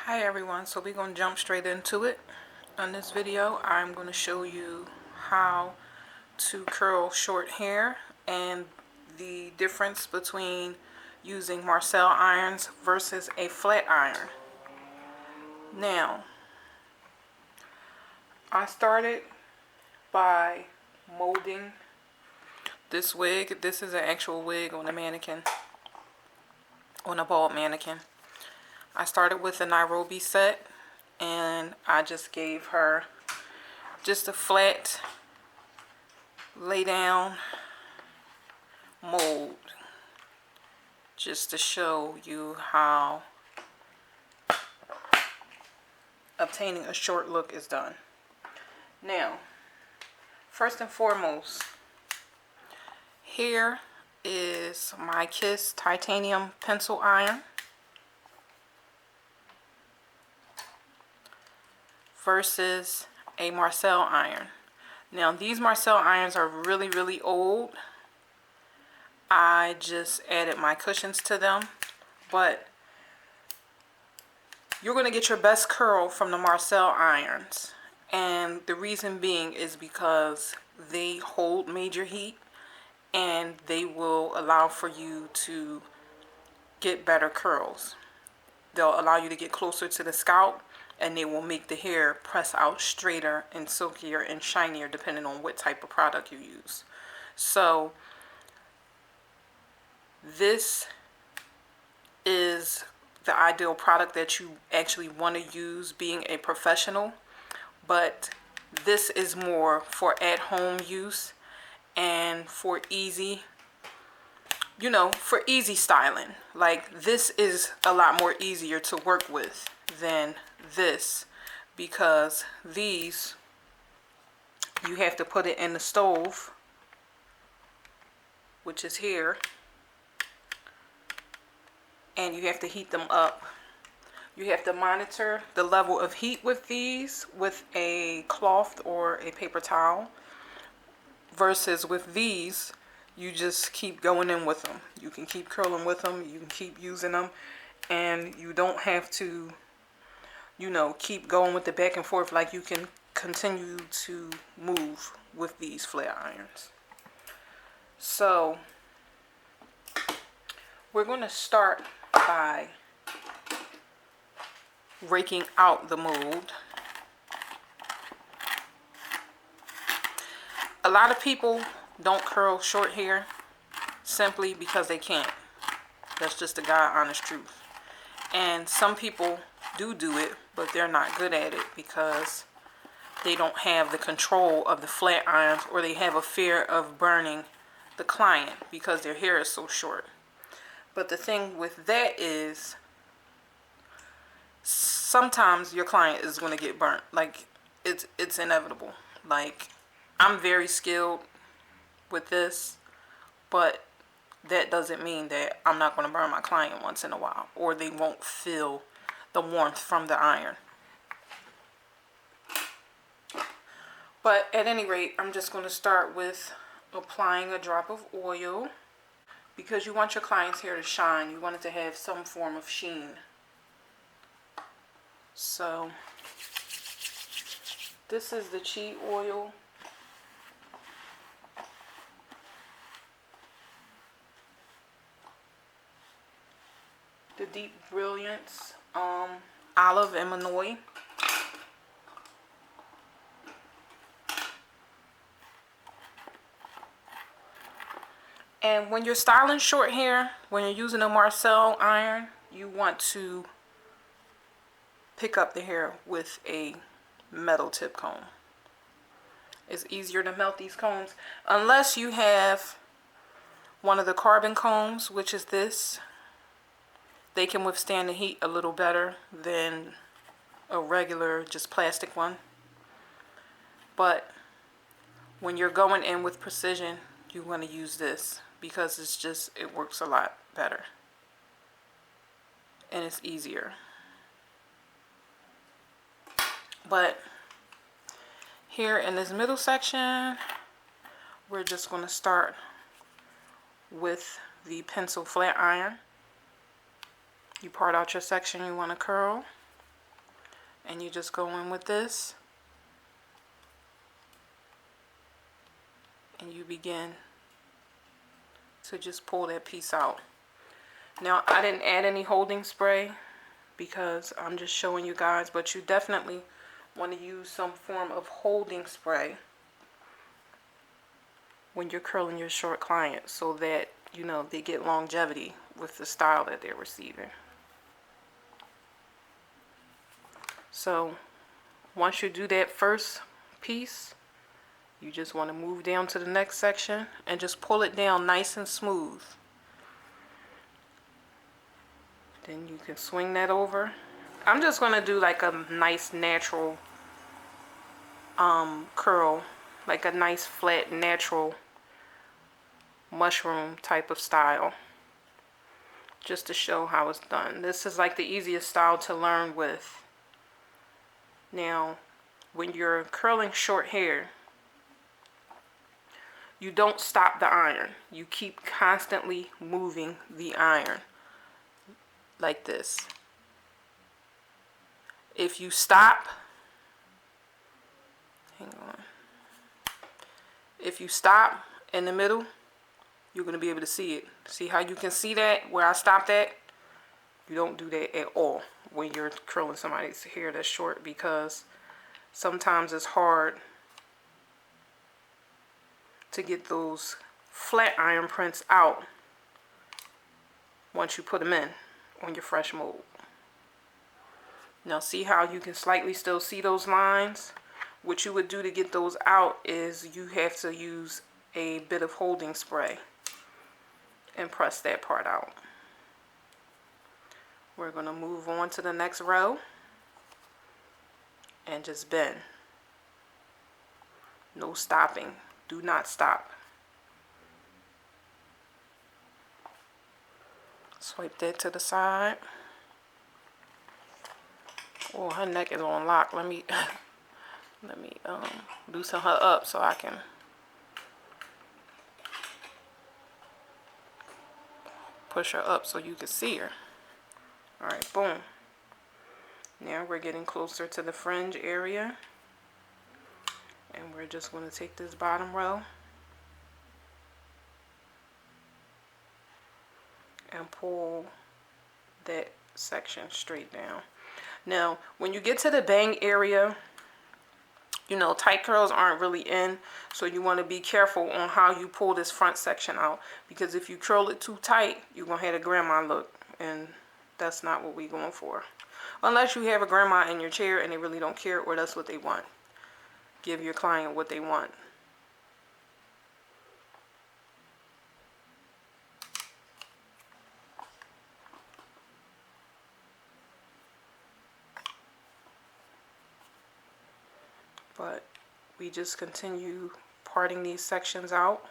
Hi everyone, so we're going to jump straight into it. On this video I'm going to show you how to curl short hair and the difference between using Marcel irons versus a flat iron. Now, I started by molding this wig. This is an actual wig on a mannequin, on a bald mannequin. I started with a Nairobi set and I just gave her just a flat lay down mold just to show you how obtaining a short look is done. Now, first and foremost, here is my Kiss titanium pencil iron versus a Marcel iron. Now these Marcel irons are really old. I just added my cushions to them, but you're going to get your best curl from the Marcel irons, and the reason being is because they hold major heat and they will allow for you to get better curls. They'll allow you to get closer to the scalp, and they will make the hair press out straighter and silkier and shinier depending on what type of product you use. So this is the ideal product that you actually want to use being a professional, but this is more for at-home use and for easy, for easy styling. Like, this is a lot more easier to work with than this, because these, you have to put it in the stove, which is here, and you have to heat them up. You have to monitor the level of heat with these with a cloth or a paper towel, versus with these you just keep going in with them. You can keep curling with them, you can keep using them, and you don't have to keep going with the back and forth. Like, you can continue to move with these flat irons. So we're going to start by raking out the mold. A lot of people don't curl short hair simply because they can't. That's just the God honest truth. And some people do it, but they're not good at it because they don't have the control of the flat irons, or they have a fear of burning the client because their hair is so short. But the thing with that is, sometimes your client is going to get burnt. Like, it's inevitable. Like, I'm very skilled with this, but that doesn't mean that I'm not going to burn my client once in a while, or they won't feel the warmth from the iron. But at any rate, I'm just going to start with applying a drop of oil, because you want your client's hair to shine. You want it to have some form of sheen. So this is the Chi oil. The Deep Brilliance Olive and Manoi. And when you're styling short hair, when you're using a Marcel iron, you want to pick up the hair with a metal tip comb. It's easier to melt these combs, unless you have one of the carbon combs, which is this. They can withstand the heat a little better than a regular just plastic one. But when you're going in with precision, you want to use this, because it works a lot better and it's easier. But here in this middle section, we're just going to start with the pencil flat iron. You part out your section you want to curl. And you just go in with this and you begin to just pull that piece out. Now, I didn't add any holding spray because I'm just showing you guys, but you definitely want to use some form of holding spray when you're curling your short clients so that, you know, they get longevity with the style that they're receiving. So once you do that first piece, you just want to move down to the next section and just pull it down nice and smooth. Then you can swing that over. I'm just going to do like a nice natural curl, like a nice flat natural mushroom type of style, just to show how it's done. This is like the easiest style to learn with. Now, when you're curling short hair, you don't stop the iron. You keep constantly moving the iron like this. If you stop, hang on. If you stop in the middle, you're going to be able to see it. See how you can see that where I stopped at? You don't do that at all when you're curling somebody's hair that's short, because sometimes it's hard to get those flat iron prints out once you put them in on your fresh mold. Now see how you can slightly still see those lines? What you would do to get those out is you have to use a bit of holding spray and press that part out. We're going to move on to the next row and just bend. No stopping. Do not stop. Swipe that to the side. Oh, her neck is on lock. Let me loosen her up so I can push her up so you can see her. Alright, boom. Now we're getting closer to the fringe area. And we're just going to take this bottom row and pull that section straight down. Now, when you get to the bang area, you know, tight curls aren't really in, so you want to be careful on how you pull this front section out, because if you curl it too tight, you're going to have a grandma look, and that's not what we're going for. Unless you have a grandma in your chair and they really don't care, or that's what they want. Give your client what they want. But we just continue parting these sections out.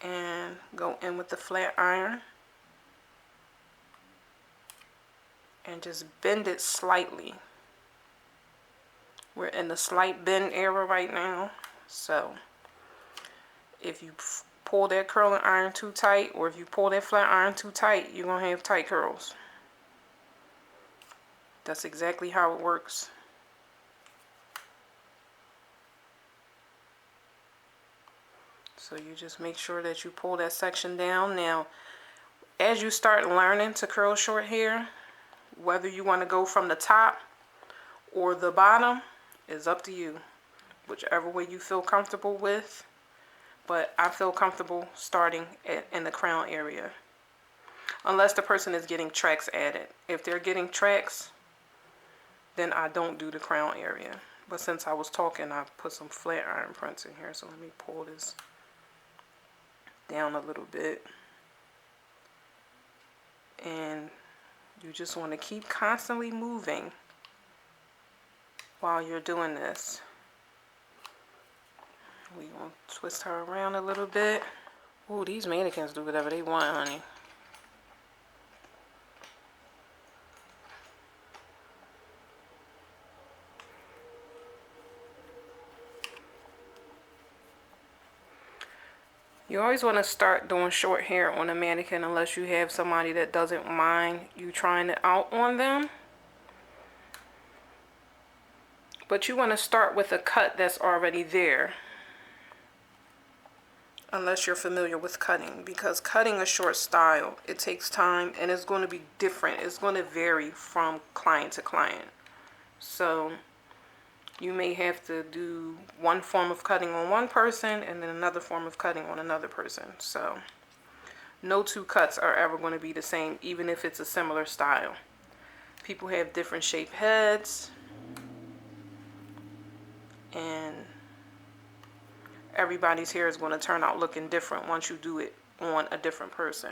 And go in with the flat iron. And just bend it slightly. We're in the slight bend era right now. So if you pull that curling iron too tight, or if you pull that flat iron too tight, you're going to have tight curls. That's exactly how it works. So you just make sure that you pull that section down. Now, as you start learning to curl short hair, whether you want to go from the top or the bottom is up to you. Whichever way you feel comfortable with. But I feel comfortable starting in the crown area. Unless the person is getting tracks added. If they're getting tracks, then I don't do the crown area. But since I was talking, I put some flat iron prints in here. So let me pull this down a little bit. And you just want to keep constantly moving while you're doing this. We're going to twist her around a little bit. Ooh, these mannequins do whatever they want, honey. You always want to start doing short hair on a mannequin unless you have somebody that doesn't mind you trying it out on them. But you want to start with a cut that's already there. Unless you're familiar with cutting, because cutting a short style, it takes time and it's going to be different. It's going to vary from client to client. So you may have to do one form of cutting on one person and then another form of cutting on another person. So no two cuts are ever going to be the same, even if it's a similar style. People have different shaped heads, and everybody's hair is going to turn out looking different once you do it on a different person.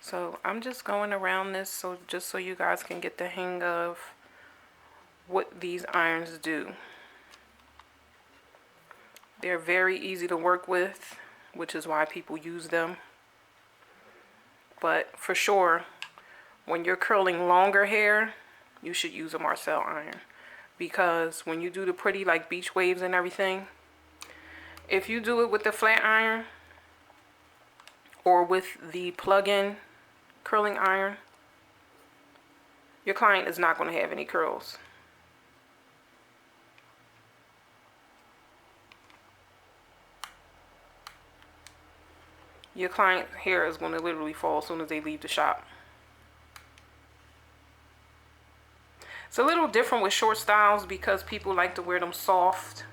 So I'm just going around this just so you guys can get the hang of what these irons do. They're very easy to work with, which is why people use them. But for sure, when you're curling longer hair, you should use a Marcel iron. Because when you do the pretty like beach waves and everything, if you do it with the flat iron or with the plug-in curling iron, your client is not going to have any curls. Your client's hair is going to literally fall as soon as they leave the shop. It's a little different with short styles because people like to wear them soft.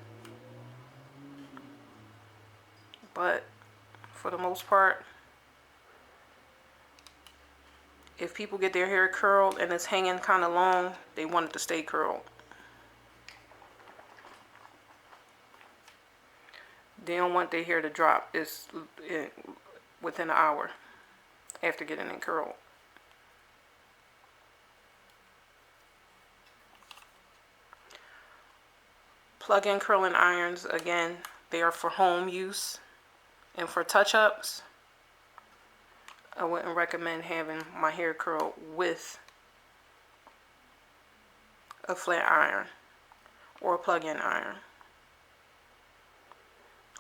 But for the most part, if people get their hair curled and it's hanging kind of long, they want it to stay curled. They don't want their hair to drop within an hour after getting it curled. Plug-in curling irons, again, they are for home use and for touch-ups. I wouldn't recommend having my hair curled with a flat iron or a plug-in iron.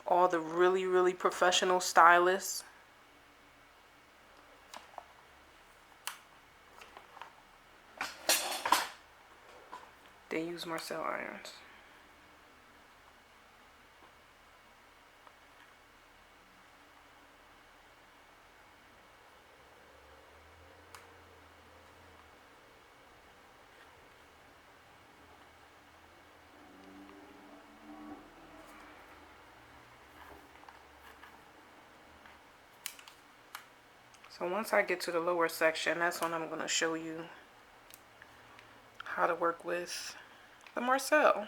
All the really, really professional stylists they use Marcel irons. So once I get to the lower section, that's when I'm going to show you how to work with the Marcel.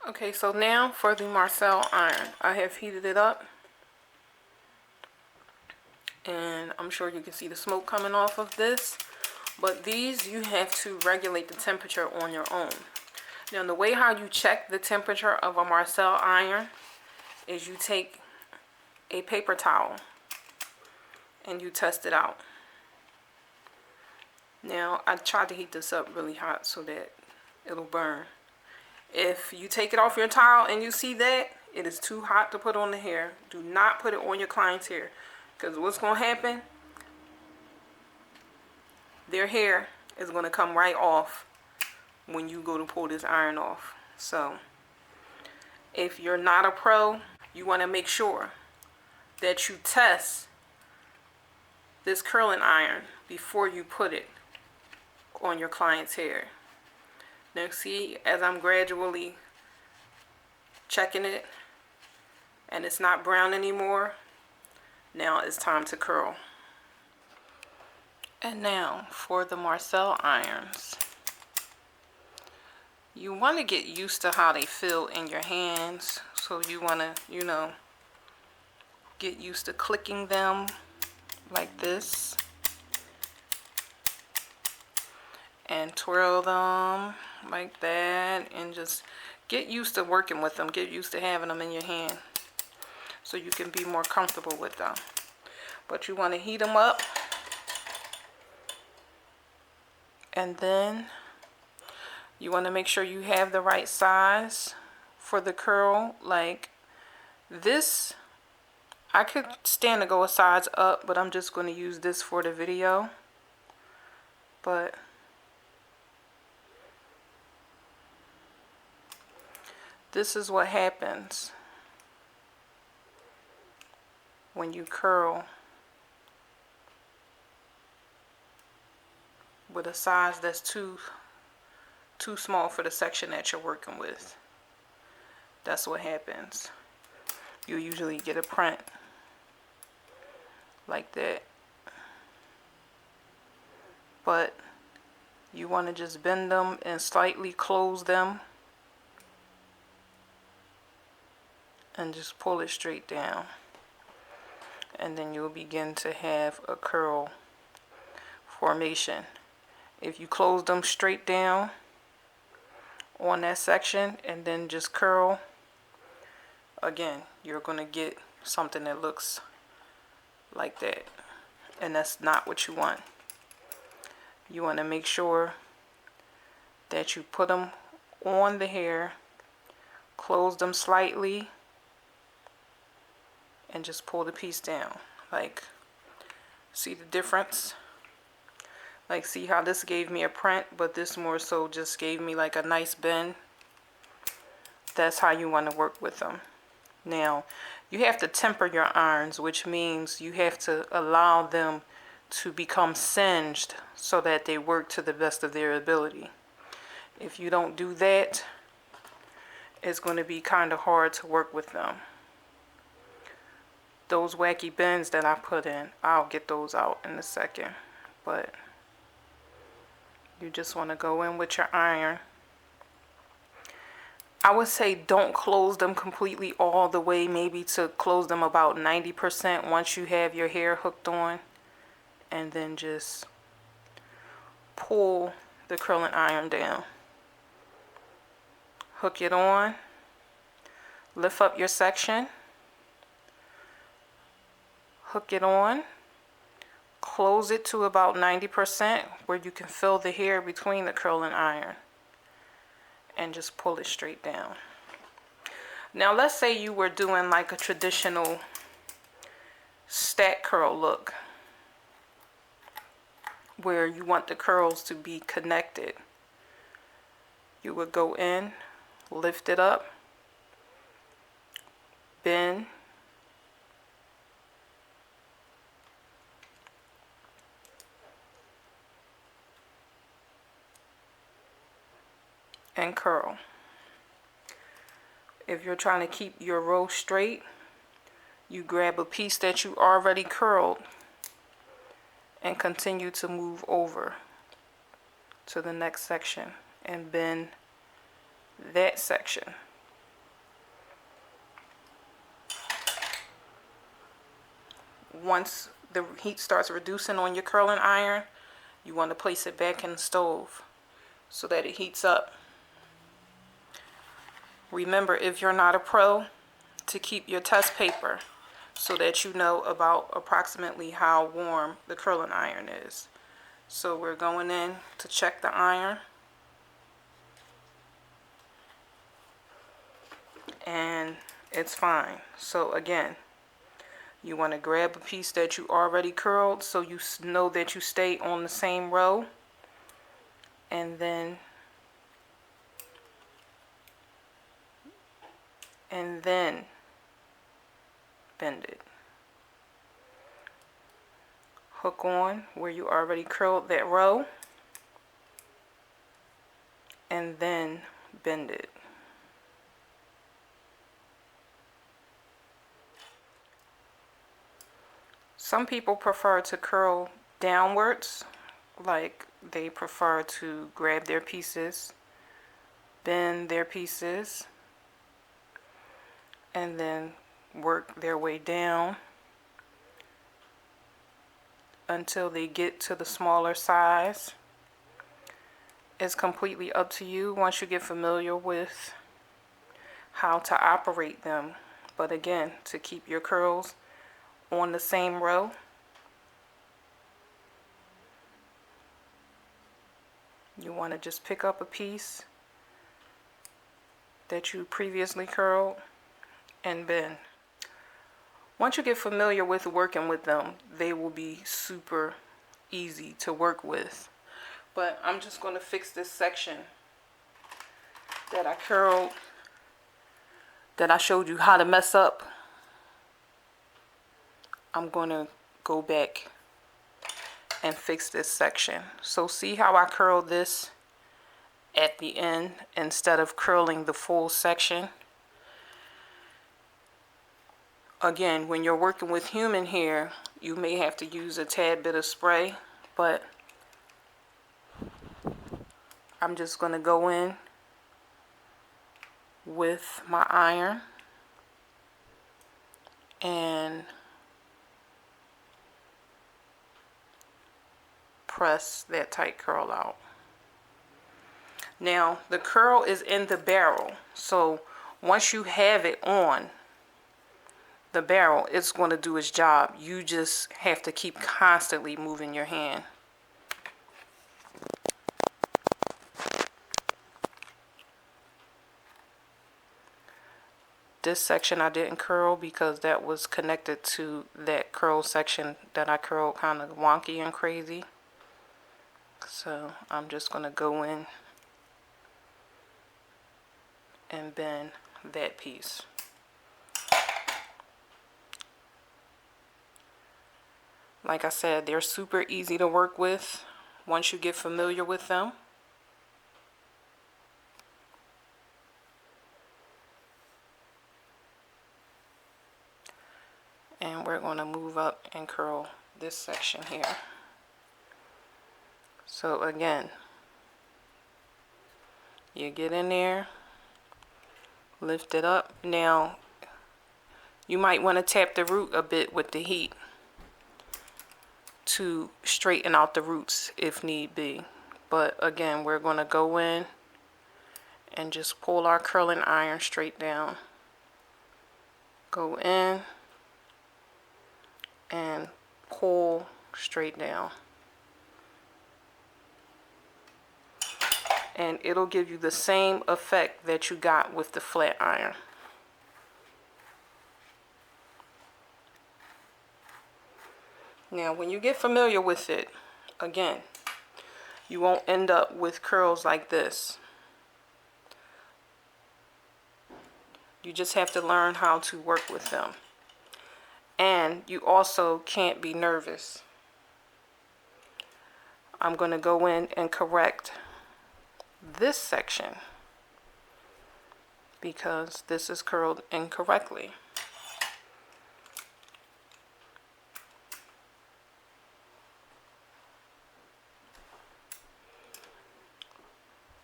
Okay, so now for the Marcel iron. I have heated it up. And I'm sure you can see the smoke coming off of this. But these, you have to regulate the temperature on your own. Now, the way how you check the temperature of a Marcel iron is you take a paper towel and you test it out. Now, I tried to heat this up really hot so that it'll burn. If you take it off your towel and you see that it is too hot to put on the hair, do not put it on your client's hair. Because what's going to happen, their hair is going to come right off when you go to pull this iron off. So, if you're not a pro, you want to make sure that you test this curling iron before you put it on your client's hair. Now see, as I'm gradually checking it and it's not brown anymore, now it's time to curl. And now for the Marcel irons. You want to get used to how they feel in your hands. So you want to, get used to clicking them like this. And twirl them like that. And just get used to working with them. Get used to having them in your hand. So you can be more comfortable with them. But you want to heat them up And then you want to make sure you have the right size for the curl. Like this, I could stand to go a size up, but I'm just going to use this for the video. But this is what happens when you curl with a size that's too small for the section that you're working with. That's what happens. You usually get a print like that. But you want to just bend them and slightly close them and just pull it straight down. And then you'll begin to have a curl formation. If you close them straight down on that section and then just curl, again, you're going to get something that looks like that. And that's not what you want. You want to make sure that you put them on the hair, close them slightly, and just pull the piece down. Like, see the difference? Like, see how this gave me a print, but this more so just gave me like a nice bend. That's how you want to work with them. Now, you have to temper your irons, which means you have to allow them to become singed so that they work to the best of their ability. If you don't do that, it's going to be kind of hard to work with them. Those wacky bends that I put in, I'll get those out in a second. But you just want to go in with your iron. I would say don't close them completely all the way, maybe to close them about 90% once you have your hair hooked on. And then just pull the curling iron down. Hook it on. Lift up your section. Hook it on. Close it to about 90% where you can feel the hair between the curling iron. And just pull it straight down. Now let's say you were doing like a traditional stack curl look, where you want the curls to be connected. You would go in, lift it up, bend, and curl. If you're trying to keep your row straight, you grab a piece that you already curled and continue to move over to the next section and bend that section. Once the heat starts reducing on your curling iron, you want to place it back in the stove so that it heats up. Remember, if you're not a pro, to keep your test paper so that you know about approximately how warm the curling iron is. So we're going in to check the iron. And it's fine. So again, you want to grab a piece that you already curled so you know that you stay on the same row. And then bend it. Hook on where you already curled that row and then bend it. Some people prefer to curl downwards, like they prefer to grab their pieces, bend their pieces, and then work their way down until they get to the smaller size. It's completely up to you once you get familiar with how to operate them. But again, to keep your curls on the same row, You want to just pick up a piece that you previously curled and bend. Once you get familiar with working with them, they will be super easy to work with. But I'm just going to fix this section that I curled, that I showed you how to mess up. I'm going to go back and fix this section. So see how I curled this at the end instead of curling the full section? Again, when you're working with human hair, you may have to use a tad bit of spray, but I'm just going to go in with my iron and press that tight curl out. Now the curl is in the barrel, so once you have it on the barrel, it's going to do its job. You just have to keep constantly moving your hand. This section I didn't curl because that was connected to that curl section that I curled kind of wonky and crazy. So I'm just going to go in and bend that piece. Like I said, they're super easy to work with once you get familiar with them. And we're going to move up and curl this section here. So again, you get in there, lift it up. Now, you might want to tap the root a bit with the heat to straighten out the roots if need be. But again, we're going to go in and just pull our curling iron straight down. Go in and pull straight down. And it'll give you the same effect that you got with the flat iron. Now, when you get familiar with it, again, you won't end up with curls like this. You just have to learn how to work with them. And you also can't be nervous. I'm going to go in and correct this section because this is curled incorrectly.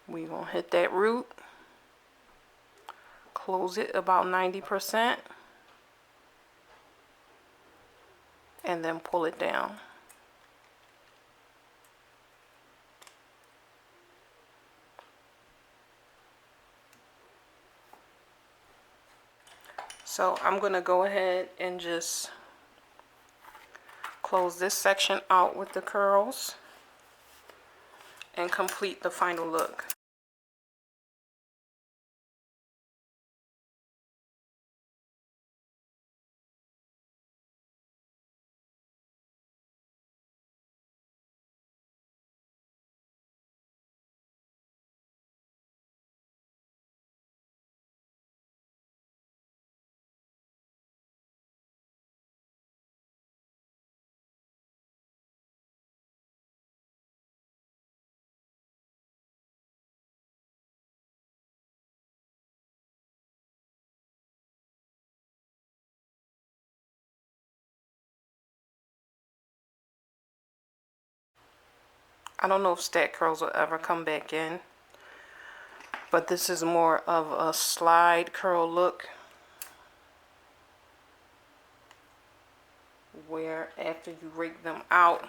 We're going to hit that root, close it about 90%, and then pull it down. So I'm going to go ahead and just close this section out with the curls and complete the final look. I don't know if stack curls will ever come back in, but this is more of a slide curl look, where after you rake them out,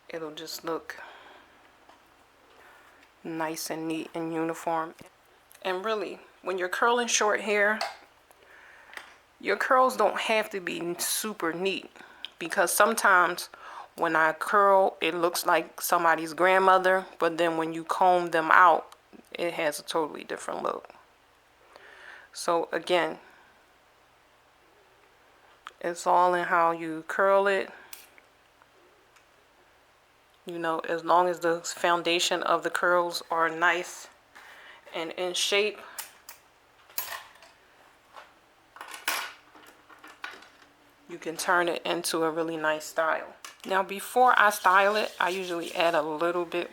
it'll just look nice and neat and uniform. And really, when you're curling short hair, your curls don't have to be super neat, because sometimes When I curl, it looks like somebody's grandmother, but then when you comb them out, it has a totally different look. So again, it's all in how you curl it. You know, as long as the foundation of the curls are nice and in shape, you can turn it into a really nice style. Now before I style it, I usually add a little bit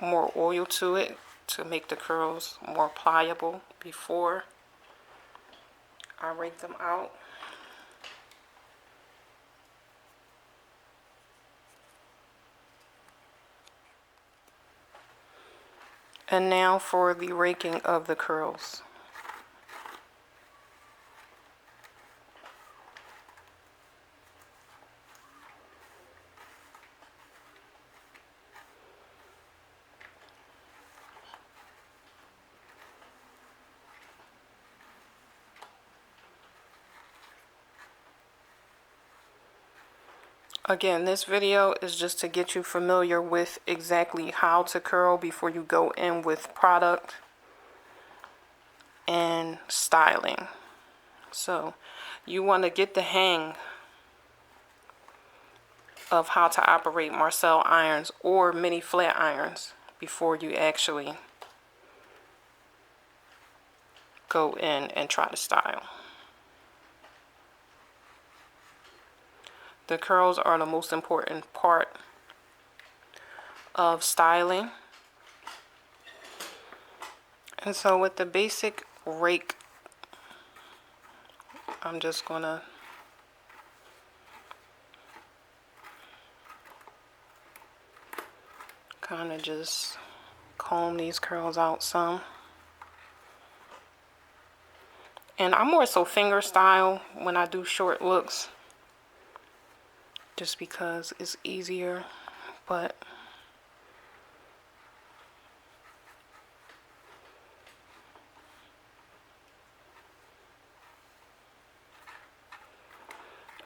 more oil to it to make the curls more pliable before I rake them out. And now for the raking of the curls. Again, this video is just to get you familiar with exactly how to curl before you go in with product and styling. So you want to get the hang of how to operate Marcel irons or mini flat irons before you actually go in and try to style. The curls are the most important part of styling. And so with the basic rake, I'm just gonna kind of just comb these curls out some. And I'm more so finger style when I do short looks, just because it's easier, but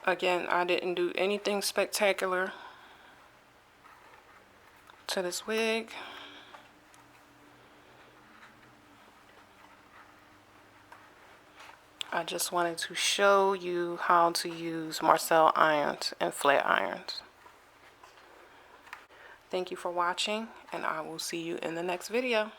again, I didn't do anything spectacular to this wig. I just wanted to show you how to use Marcel irons and flat irons. Thank you for watching, and I will see you in the next video.